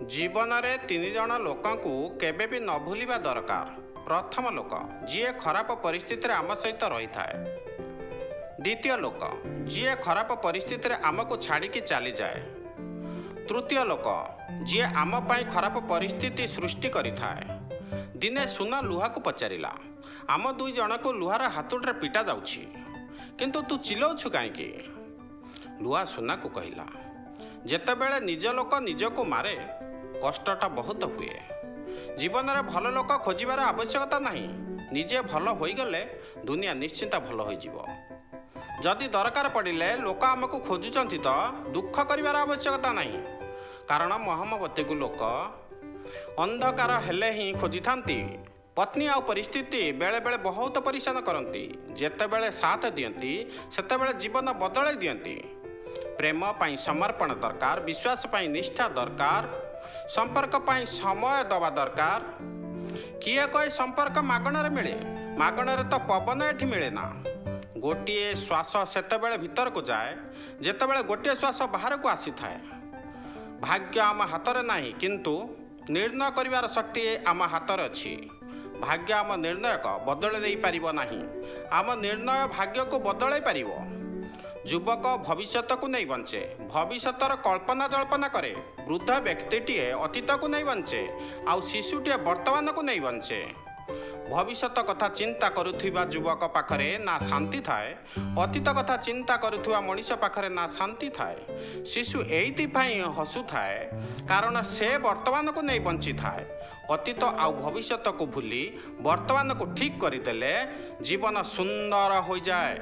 जीवन में तीन जन लोक केबे भी न भूलिबा दरकार। प्रथम लोक जी खराब परिस्थिति आम सहित रही थाए। द्वितीय लोक जी खराब परिस्थिति आमको छाड़ी चली जाए। तृतीय लोक जी आम पाई खराब परिस्थिति सृष्टि करि थाए। दिने सुना लुहा को पचारिला, आम दुई जन को लुहार हाथुड़े पिटा जाउछि, किंतु तू चिल्लाउछु काहेकि? लुहा सुना को कहिला, जेतेबेले निज लोक निजको मारे कष्टटा बहुत हुए। जीवन में भल लोक खोजार आवश्यकता नहीं, निजे भल होईगले दुनिया निश्चिंत भल हो। जदि दरकार पड़िले लोक आमको खोजुचंती तो दुख करिवार आवश्यकता नहीं, कारण महामवती को लोक अंधकार हेले ही खोजी थांती। पत्नी आ परिस्थिति बेले बेले बहुत परेशान करती। जेतेबेले साथ दियंती सेतेबेले जीवन बदलाई दियंती। प्रेम पाई समर्पण दरकार, विश्वास पाई निष्ठा दरकार, संपर्क पाई समय दवा दरकार। किए कहे संपर्क मागणार मिले? मागणार तो पवन एठी मिले ना। गोटे श्वास सेतेबेले भीतर को जाए जेतेबेले गोटे श्वास बाहर को आसी थाए। भाग्य आम हाथ नहीं, किंतु निर्णय करिवार शक्ति आम हाथ अच्छी। भाग्य आम निर्णय को बदल दे पारिबो नहीं, आम निर्णय भाग्य को बदल पारिबो। युवक भविष्यत को नहीं बंचे, भविष्यतर कल्पना जल्पना करे। वृद्ध व्यक्तिटीए अतीत को नहीं बंचे, आउ शिशुटीए वर्तमान को नहीं बंचे। भविष्यत कथा चिंता करुथिबा युवक पाखरे ना शांति थाए, अतीत कथा चिंता करुथिबा मनीष पाखरे ना शांति थाए। शिशु एइथिपाई हसु थाए कारण से वर्तमान को नहीं बंची थाए। अतीत आउ भविष्यत को भूली वर्तमान को ठीक करदेले जीवन सुंदर हो जाए।